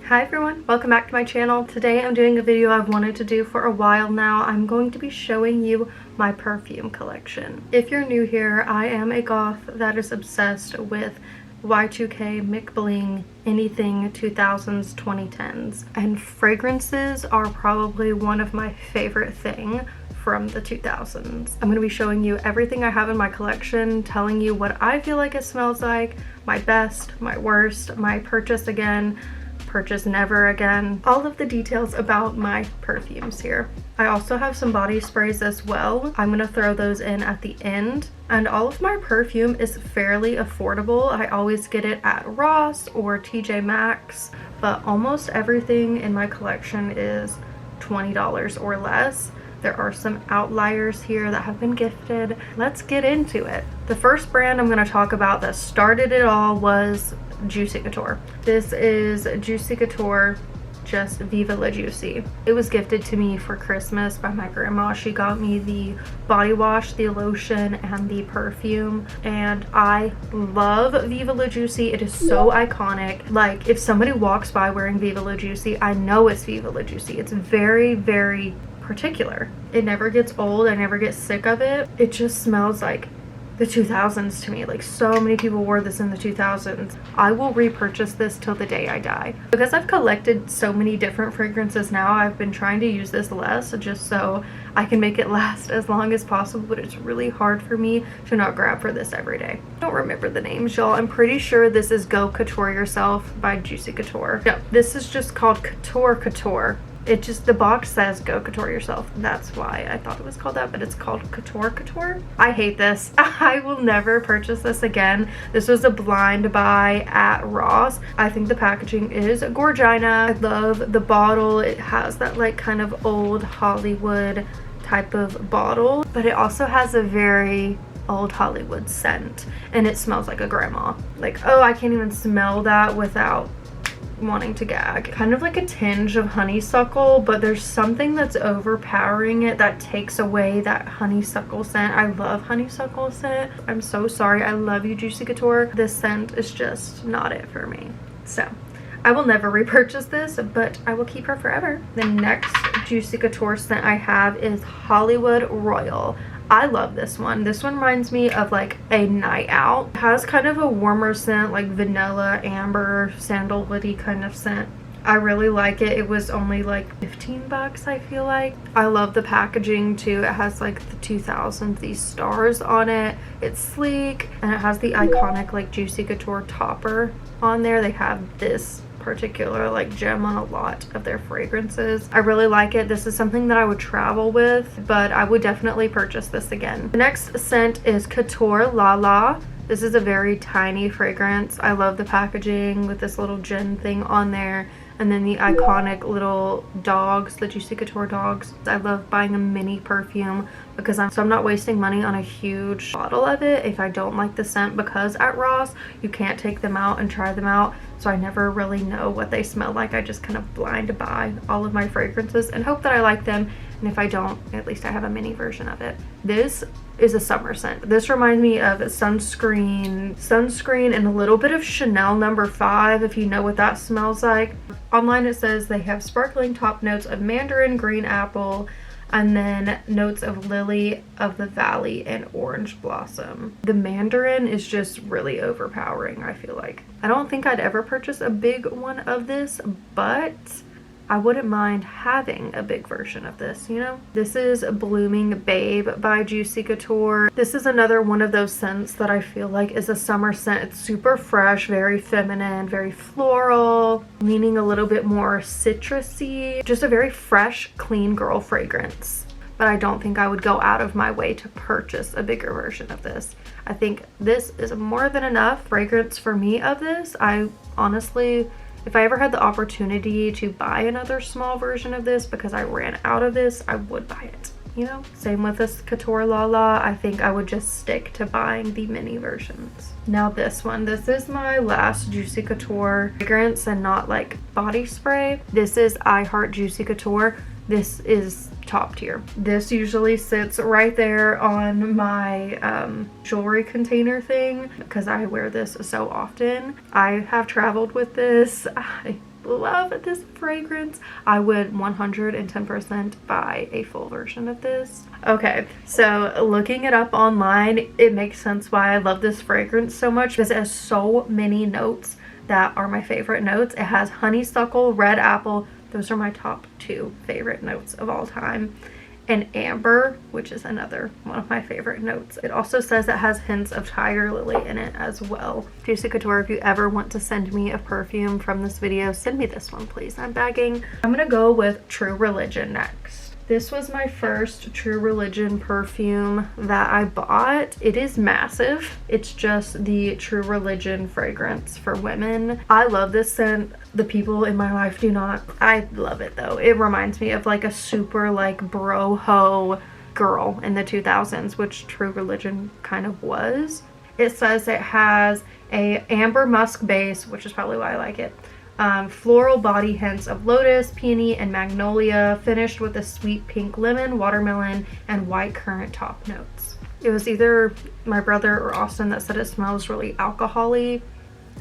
Hi everyone, welcome back to my channel. Today I'm doing a video I've wanted to do for a while now. I'm going to be showing you my perfume collection. If you're new here, I am a goth that is obsessed with Y2K, McBling, anything 2000s, 2010s. And fragrances are probably one of my favorite things from the 2000s. I'm going to be showing you everything I have in my collection, telling you what I feel like it smells like, my best, my worst, my purchase again, purchase never again, all of the details about my perfumes here. I also have some body sprays as well. I'm gonna throw those in at the end. And all of my perfume is fairly affordable. I always get it at Ross or TJ Maxx, but almost everything in my collection is $20 or less. There are some outliers here that have been gifted. Let's get into it. The first brand I'm going to talk about that started it all was Juicy Couture. This is Juicy Couture, just Viva La Juicy. It was gifted to me for Christmas by my grandma. She got me the body wash, the lotion, and the perfume, and I love Viva La Juicy. It is so iconic. Like, if somebody walks by wearing Viva La Juicy, I know it's Viva La Juicy. It's very, very particular. It never gets old. I never get sick of it. It just smells like the 2000s to me. Like, so many people wore this in the 2000s. I will repurchase this till the day I die. Because I've collected so many different fragrances now, I've been trying to use this less just so I can make it last as long as possible, but it's really hard for me to not grab for this every day. I don't remember the names, y'all. I'm pretty sure this is Go Couture Yourself by Juicy Couture. No, this is just called Couture Couture. It just, the box says Go Couture Yourself. That's why I thought it was called that, but it's called Couture Couture. I hate this. I will never purchase this again. This was a blind buy at Ross. I think the packaging is gorgina. I love the bottle. It has that like kind of old Hollywood type of bottle, but it also has a very old Hollywood scent, and it smells like a grandma. Like, oh, I can't even smell that without wanting to gag. Kind of like a tinge of honeysuckle, but there's something that's overpowering it that takes away that honeysuckle scent. I love honeysuckle scent. I'm so sorry. I love you, Juicy Couture. This scent is just not it for me. So I will never repurchase this, but I will keep her forever. The next Juicy Couture scent I have is Hollywood Royal. I love this one. This one reminds me of like a night out. It has kind of a warmer scent, like vanilla, amber, sandalwoody kind of scent. I really like it. It was only like 15 bucks, I feel like. I love the packaging too. It has like the 2000s, these stars on it. It's sleek, and it has the iconic like Juicy Couture topper on there. They have this particular like gem on a lot of their fragrances. I really like it. This is something that I would travel with, but I would definitely purchase this again. The next scent is Couture La La. This is a very tiny fragrance. I love the packaging with this little gem thing on there, and then the iconic little dogs, the Juicy Couture dogs. I love buying a mini perfume because I'm not wasting money on a huge bottle of it if I don't like the scent, because at Ross you can't take them out and try them out, so I never really know what they smell like. I just kind of blind buy all of my fragrances and hope that I like them, and if I don't, at least I have a mini version of it. This is a summer scent. This reminds me of sunscreen and a little bit of Chanel No. 5, if you know what that smells like. Online it says they have sparkling top notes of mandarin, green apple, and then notes of lily of the valley and orange blossom. The mandarin is just really overpowering, I feel like. I don't think I'd ever purchase a big one of this, but I wouldn't mind having a big version of this, you know? This is Blooming Babe by Juicy Couture. This is another one of those scents that I feel like is a summer scent. It's super fresh, very feminine, very floral, leaning a little bit more citrusy. Just a very fresh, clean girl fragrance. But I don't think I would go out of my way to purchase a bigger version of this. I think this is more than enough fragrance for me of this. I honestly, if I ever had the opportunity to buy another small version of this because I ran out of this, I would buy it, you know? Same with this Couture La La. I think I would just stick to buying the mini versions. Now this one, this is my last Juicy Couture fragrance and not like body spray. This is I Heart Juicy Couture. This is top tier. This usually sits right there on my jewelry container thing because I wear this so often. I have traveled with this. I love this fragrance. I would 110% buy a full version of this. Okay, so looking it up online, it makes sense why I love this fragrance so much, because it has so many notes that are my favorite notes. It has honeysuckle, red apple. Those are my top 2 favorite notes of all time. And amber, which is another one of my favorite notes. It also says it has hints of tiger lily in it as well. Juicy Couture, if you ever want to send me a perfume from this video, send me this one, please. I'm begging. I'm gonna go with True Religion next. This was my first True Religion perfume that I bought. It is massive. It's just the True Religion fragrance for women. I love this scent. The people in my life do not. I love it though. It reminds me of like a super like bro-ho girl in the 2000s, which True Religion kind of was. It says it has a amber musk base, which is probably why I like it. Floral body hints of lotus, peony, and magnolia, finished with a sweet pink lemon, watermelon, and white currant top notes. It was either my brother or Austin that said it smells really alcohol-y.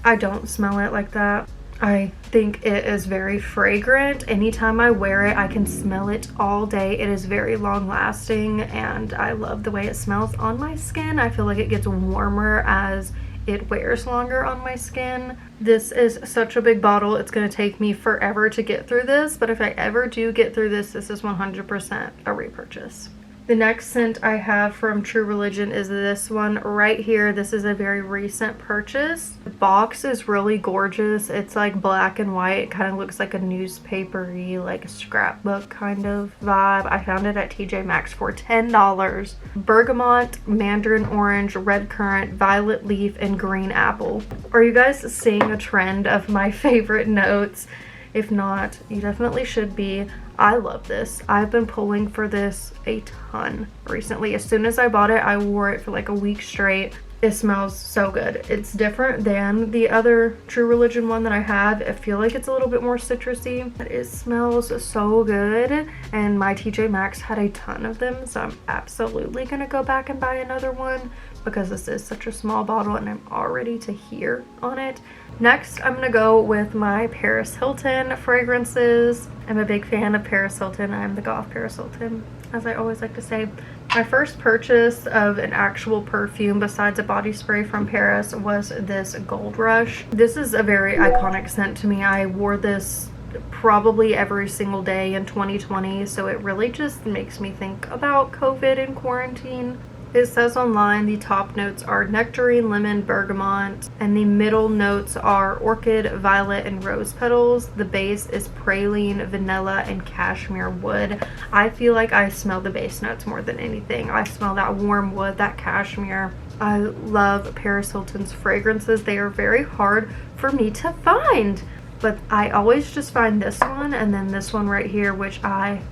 I don't smell it like that. I think it is very fragrant. Anytime I wear it, I can smell it all day. It is very long lasting, and I love the way it smells on my skin. I feel like it gets warmer as it wears longer on my skin. This is such a big bottle. It's going to take me forever to get through this, but if I ever do get through this, this is 100% a repurchase. The next scent I have from True Religion is this one right here. This is a very recent purchase. The box is really gorgeous. It's like black and white. It kind of looks like a newspapery, like a scrapbook kind of vibe. I found it at TJ Maxx for $10. Bergamot, mandarin orange, red currant, violet leaf, and green apple. Are you guys seeing a trend of my favorite notes? If not, you definitely should be. I love this. I've been pulling for this a ton recently. As soon as I bought it, I wore it for like a week straight. It smells so good. It's different than the other True Religion one that I have. I feel like it's a little bit more citrusy, but it smells so good. And my TJ Maxx had a ton of them, so I'm absolutely gonna go back and buy another one because this is such a small bottle and I'm all ready to hear on it. Next, I'm gonna go with my Paris Hilton fragrances. I'm a big fan of Paris Hilton. I'm the goth Paris Hilton, as I always like to say. My first purchase of an actual perfume besides a body spray from Paris was this Gold Rush. This is a very iconic scent to me. I wore this probably every single day in 2020, so it really just makes me think about COVID and quarantine. It says online the top notes are nectarine, lemon, bergamot, and the middle notes are orchid, violet, and rose petals. The base is praline, vanilla, and cashmere wood. I feel like I smell the base notes more than anything. I smell that warm wood, that cashmere. I love Paris Hilton's fragrances. They are very hard for me to find, but I always just find this one and then this one right here, which I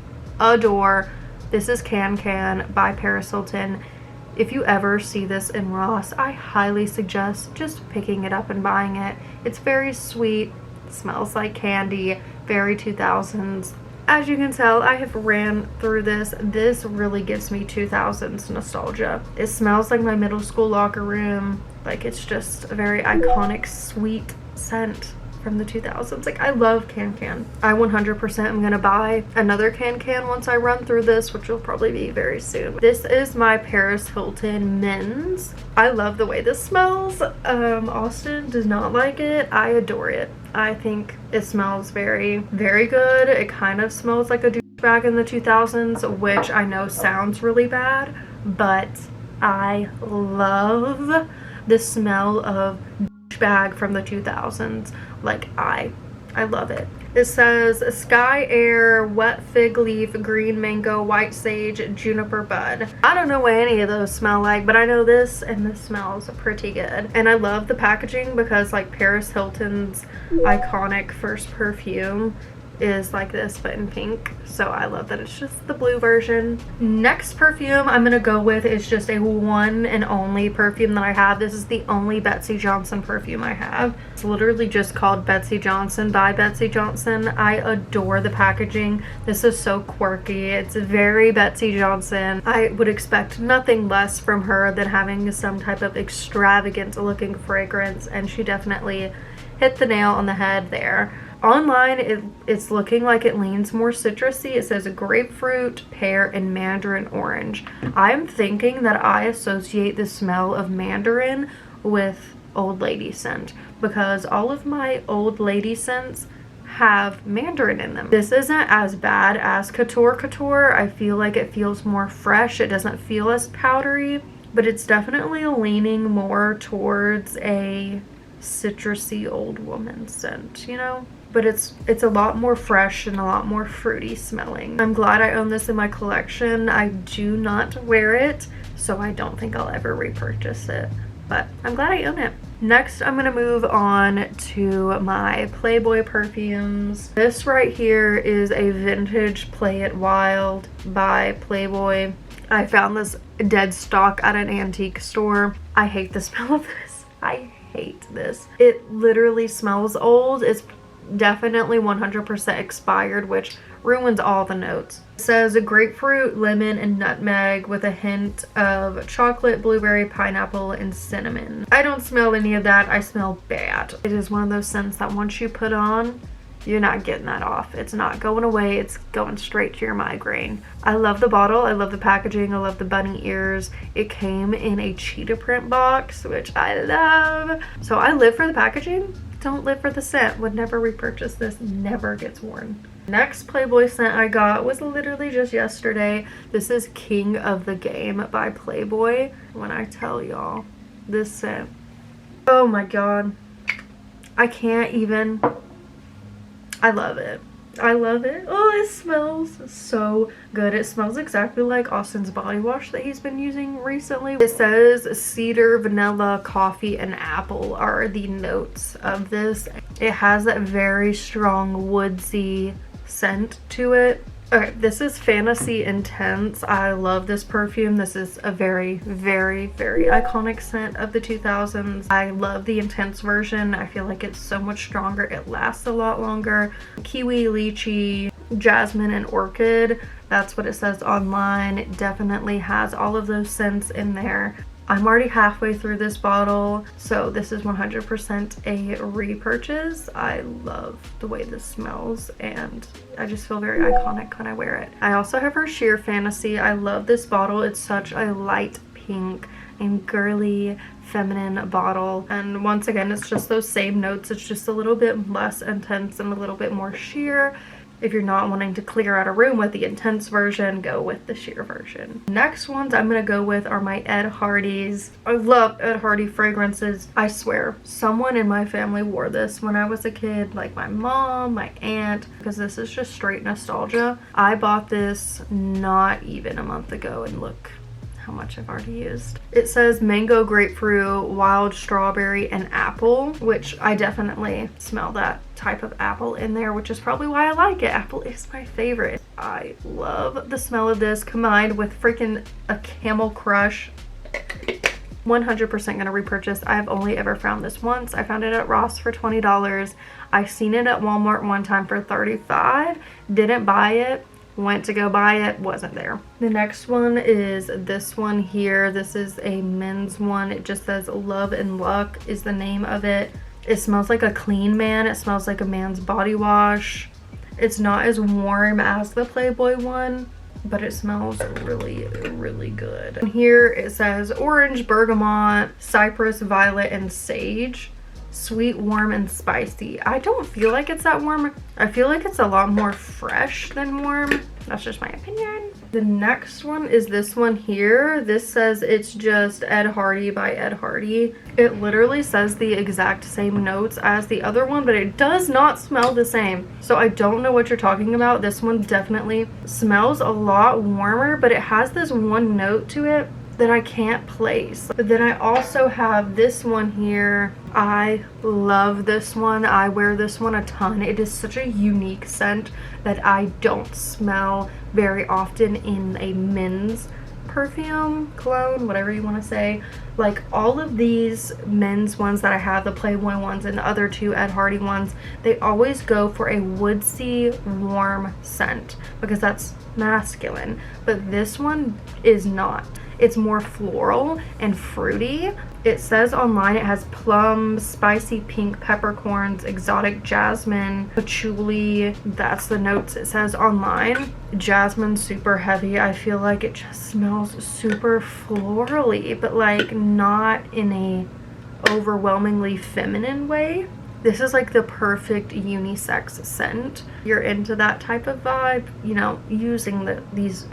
adore. This is Can Can by Paris Hilton. If you ever see this in Ross, I highly suggest just picking it up and buying it. It's very sweet, smells like candy, very 2000s. As you can tell, I have ran through this. This really gives me 2000s nostalgia. It smells like my middle school locker room. Like, it's just a very iconic, sweet scent from the 2000s. Like, I love Can Can. I 100% am gonna buy another Can Can once I run through this, which will probably be very soon. This is my Paris Hilton Men's. I love the way this smells. Austin does not like it. I adore it. I think it smells very, very good. It kind of smells like a douchebag in the 2000s, which I know sounds really bad, but I love the smell of bag from the 2000s. Like, I love it. It says sky air, wet fig leaf, green mango, white sage, juniper bud. I don't know what any of those smell like, but I know this, and this smells pretty good. And I love the packaging because, like, Paris Hilton's iconic first perfume is like this but in pink, so I love that it's just the blue version. Next perfume I'm gonna go with is just a one and only perfume that I have. This is the only Betsy Johnson perfume I have. It's literally just called Betsy Johnson by Betsy Johnson. I adore the packaging. This is so quirky. It's very Betsy Johnson. I would expect nothing less from her than having some type of extravagant looking fragrance, and she definitely hit the nail on the head there. Online, it's looking like it leans more citrusy. It says grapefruit, pear, and mandarin orange. I'm thinking that I associate the smell of mandarin with old lady scent because all of my old lady scents have mandarin in them. This isn't as bad as Couture. I feel like it feels more fresh. It doesn't feel as powdery, but it's definitely leaning more towards a citrusy old woman scent, you know? But it's a lot more fresh and a lot more fruity smelling. I'm glad I own this in my collection. I do not wear it, so I don't think I'll ever repurchase it, but I'm glad I own it. Next, I'm gonna move on to my Playboy perfumes. This right here is a vintage Play It Wild by Playboy. I found this dead stock at an antique store. I hate the smell of this. I hate this. It literally smells old. It's definitely 100% expired, which ruins all the notes. It says grapefruit, lemon, and nutmeg with a hint of chocolate, blueberry, pineapple, and cinnamon. I don't smell any of that. I smell bad. It is one of those scents that once you put on, you're not getting that off. It's not going away. It's going straight to your migraine. I love the bottle. I love the packaging. I love the bunny ears. It came in a cheetah print box, which I love. So I live for the packaging. Don't live for the scent. Would never repurchase this. Never gets worn. Next Playboy scent I got was literally just yesterday. This is King of the Game by Playboy. When I tell y'all, this scent, oh my god, I can't even. I love it. I love it. Oh, it smells so good. It smells exactly like Austin's body wash that he's been using recently. It says cedar, vanilla, coffee, and apple are the notes of this. It has that very strong woodsy scent to it. Okay, this is Fantasy Intense. I love this perfume. This is a very, very, very iconic scent of the 2000s. I love the Intense version. I feel like it's so much stronger. It lasts a lot longer. Kiwi, lychee, jasmine, and orchid. That's what it says online. It definitely has all of those scents in there. I'm already halfway through this bottle, so this is 100% a repurchase. I love the way this smells, and I just feel very iconic when I wear it. I also have her Sheer Fantasy. I love this bottle. It's such a light pink and girly feminine bottle, and once again, it's just those same notes. It's just a little bit less intense and a little bit more sheer. If you're not wanting to clear out a room with the intense version, go with the sheer version. Next ones I'm gonna go with are my Ed Hardy's. I love Ed Hardy fragrances. I swear, someone in my family wore this when I was a kid, like my mom, my aunt, because this is just straight nostalgia. I bought this not even a month ago, and look how much I've already used. It says mango, grapefruit, wild strawberry, and apple, which I definitely smell that type of apple in there, which is probably why I like it. Apple is my favorite. I love the smell of this combined with freaking a Camel Crush. 100% gonna repurchase. I've only ever found this once. I found it at Ross for $20. I've seen it at Walmart one time for $35. Didn't buy it. Went to go buy it, wasn't there. The next one is this one here. This is a men's one. It just says Love and Luck is the name of it. It smells like a clean man. It smells like a man's body wash. It's not as warm as the Playboy one, but it smells really, really good. And here it says orange, bergamot, cypress, violet, and sage. Sweet, warm, and spicy. I don't feel like it's that warm. I feel like it's a lot more fresh than warm. That's just my opinion. The next one is this one here. This says it's just Ed Hardy by Ed Hardy. It literally says the exact same notes as the other one, but it does not smell the same. So I don't know what you're talking about. This one definitely smells a lot warmer, but it has this one note to it that I can't place. But then I also have this one here. I love this one. I wear this one a ton. It is such a unique scent that I don't smell very often in a men's perfume, cologne, whatever you want to say. Like all of these men's ones that I have, the Playboy ones and the other two Ed Hardy ones, they always go for a woodsy, warm scent because that's masculine. But this one is not. It's more floral and fruity. It says online it has plum, spicy pink peppercorns, exotic jasmine, patchouli. That's the notes it says online. Jasmine super heavy. I feel like it just smells super florally, but like not in a overwhelmingly feminine way. This is like the perfect unisex scent. You're into that type of vibe, you know, using these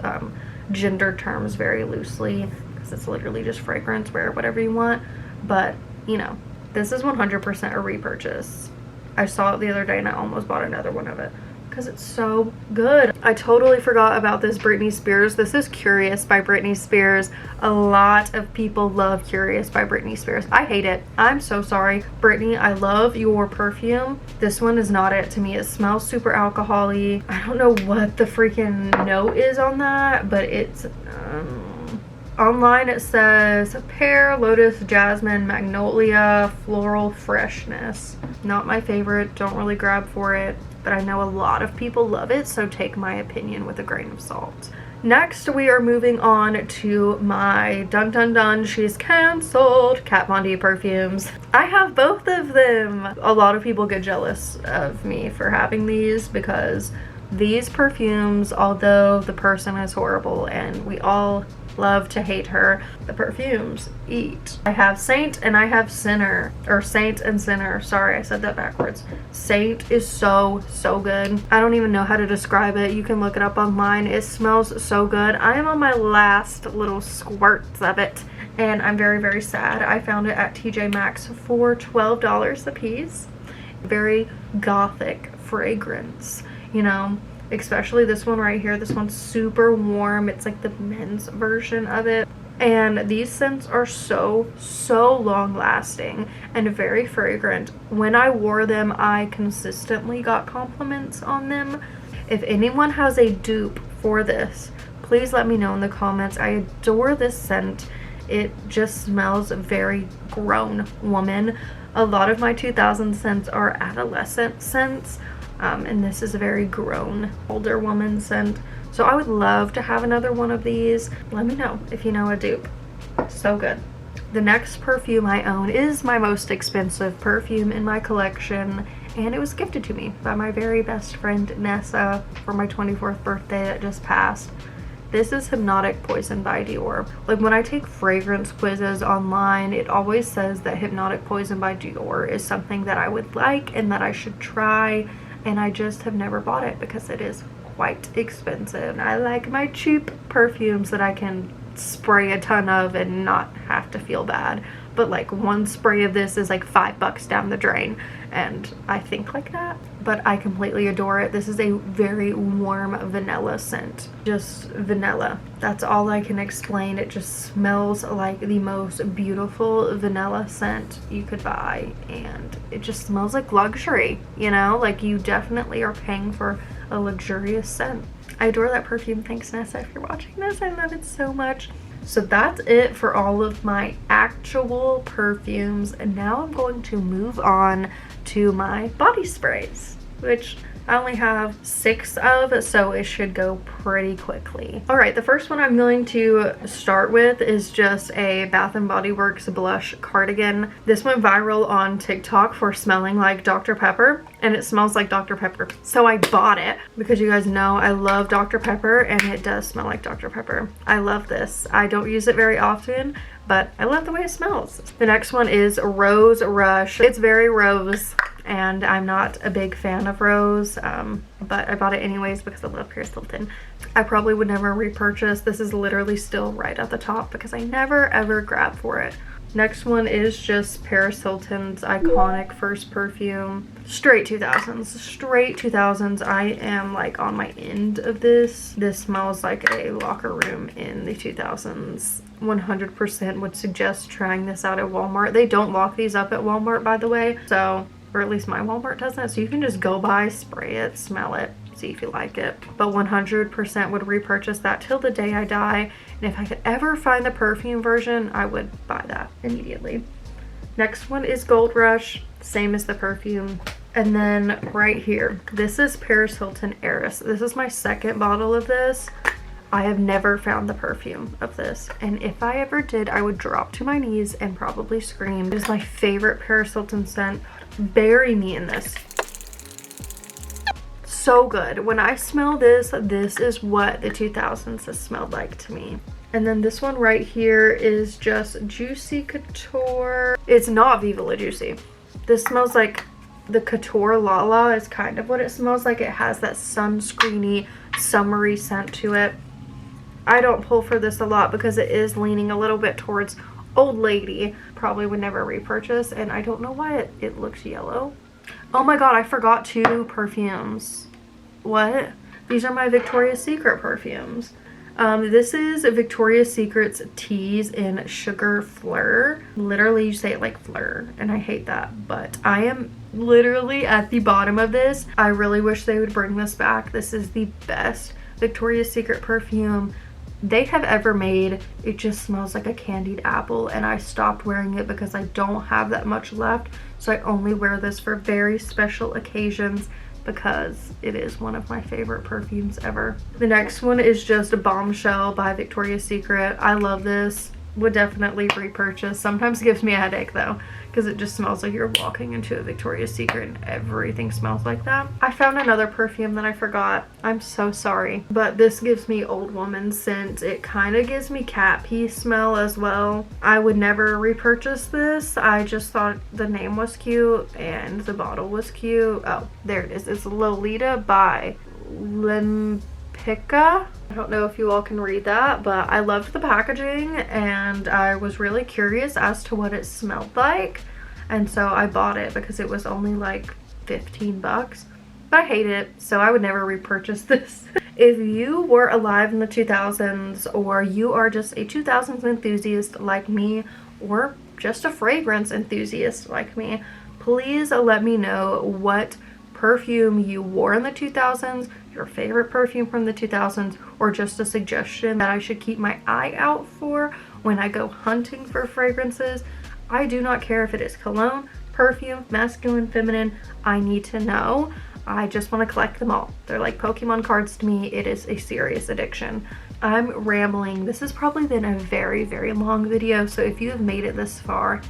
gender terms very loosely, because it's literally just fragrance, wear whatever you want. But, you know, this is 100% a repurchase. I saw it the other day and I almost bought another one of it because it's so good. I totally forgot about this Britney Spears. This is Curious by Britney Spears. A lot of people love Curious by Britney Spears. I hate it. I'm so sorry. Britney, I love your perfume. This one is not it to me. It smells super alcohol-y. I don't know what the freaking note is on that, but it's online it says pear, lotus, jasmine, magnolia, floral freshness. Not my favorite. Don't really grab for it, but I know a lot of people love it, so take my opinion with a grain of salt. Next, we are moving on to my dun dun dun, she's canceled Kat Von D perfumes. I have both of them. A lot of people get jealous of me for having these because these perfumes, although the person is horrible and we all love to hate her, the perfumes eat. I have Saint and I have Sinner, or Saint and Sinner. Sorry, I said that backwards. Saint is so good. I don't even know how to describe it. You can look it up online. It smells so good. I am on my last little squirts of it and I'm very sad. I found it at TJ Maxx for $12 a piece. Very gothic fragrance, you know, especially this one right here. This one's super warm. It's like the men's version of it. And these scents are so long lasting and very fragrant. When I wore them, I consistently got compliments on them. If anyone has a dupe for this, please let me know in the comments. I adore this scent. It just smells very grown woman. A lot of my 2000 scents are adolescent scents. And this is a very grown older woman scent, so I would love to have another one of these. Let me know if you know a dupe. So good. The next perfume I own is my most expensive perfume in my collection, and it was gifted to me by my very best friend Nessa for my 24th birthday that just passed. This is Hypnotic Poison by Dior. Like, when I take fragrance quizzes online, it always says that Hypnotic Poison by Dior is something that I would like and that I should try, and I just have never bought it because it is quite expensive. I like my cheap perfumes that I can spray a ton of and not have to feel bad, but like one spray of this is like $5 down the drain, and I think like that. But I completely adore it. This is a very warm vanilla scent. Just vanilla. That's all I can explain. It just smells like the most beautiful vanilla scent you could buy, and it just smells like luxury, you know? Like, you definitely are paying for a luxurious scent. I adore that perfume. Thanks, Nessa, if you're watching this. I love it so much. So that's it for all of my actual perfumes, and now I'm going to move on to my body sprays, which I only have 6 of, so it should go pretty quickly. All right, the first one I'm going to start with is just a Bath & Body Works blush cardigan. This went viral on TikTok for smelling like Dr. Pepper, and it smells like Dr. Pepper. So I bought it because you guys know I love Dr. Pepper, and it does smell like Dr. Pepper. I love this. I don't use it very often, but I love the way it smells. The next one is Rose Rush. It's very rose, and I'm not a big fan of rose, but I bought it anyways because I love Paris Hilton. I probably would never repurchase. This is literally still right at the top because I never ever grab for it. Next one is just Paris Hilton's iconic first perfume. Straight 2000s. Straight 2000s. I am like on my end of this. This smells like a locker room in the 2000s. 100% would suggest trying this out at Walmart. They don't lock these up at Walmart, by the way, so, or at least my Walmart doesn't, so you can just go by, spray it, smell it, see if you like it. But 100% would repurchase that till the day I die, and if I could ever find the perfume version, I would buy that immediately. Next one is Gold Rush, same as the perfume. And then right here, this is Paris Hilton Heiress. This is my second bottle of this. I have never found the perfume of this, and if I ever did, I would drop to my knees and probably scream. It is my favorite Paris Hilton scent. Bury me in this. So good. When I smell this, this is what the 2000s has smelled like to me. And then this one right here is just Juicy Couture. It's not Viva La Juicy. This smells like the Couture Lala is kind of what it smells like. It has that sunscreeny, summery scent to it. I don't pull for this a lot because it is leaning a little bit towards old lady. Probably would never repurchase, and I don't know why it looks yellow. Oh my god, I forgot 2 perfumes. What? These are my Victoria's Secret perfumes. This is Victoria's Secret's Teas in Sugar Fleur. Literally, you say it like fleur, and I hate that, but I am literally at the bottom of this. I really wish they would bring this back. This is the best Victoria's Secret perfume they have ever made. It just smells like a candied apple, and I stopped wearing it because I don't have that much left, so I only wear this for very special occasions because it is one of my favorite perfumes ever. The next one is just a Bombshell by Victoria's Secret. I love this. Would definitely repurchase. Sometimes gives me a headache though, because it just smells like you're walking into a Victoria's Secret and everything smells like that. I found another perfume that I forgot. I'm so sorry, but this gives me old woman scent. It kind of gives me cat pee smell as well. I would never repurchase this. I just thought the name was cute and the bottle was cute. Oh, there it is. It's Lolita by Lempicka. I don't know if you all can read that, but I loved the packaging and I was really curious as to what it smelled like, and so I bought it because it was only like 15 bucks. But I hate it, so I would never repurchase this. If you were alive in the 2000s, or you are just a 2000s enthusiast like me, or just a fragrance enthusiast like me, please let me know what perfume you wore in the 2000s, your favorite perfume from the 2000s, or just a suggestion that I should keep my eye out for when I go hunting for fragrances. I do not care if it is cologne, perfume, masculine, feminine. I need to know. I just want to collect them all. They're like Pokemon cards to me. It is a serious addiction. I'm rambling. This has probably been a very, very long video, so if you have made it this far,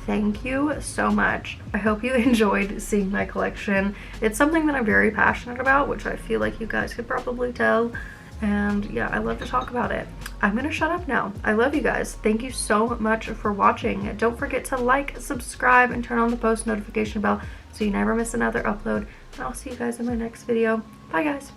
thank you so much. I hope you enjoyed seeing my collection. It's something that I'm very passionate about, which I feel like you guys could probably tell. And yeah, I love to talk about it. I'm gonna shut up now. I love you guys. Thank you so much for watching. Don't forget to like, subscribe, and turn on the post notification bell so you never miss another upload. And I'll see you guys in my next video. Bye guys.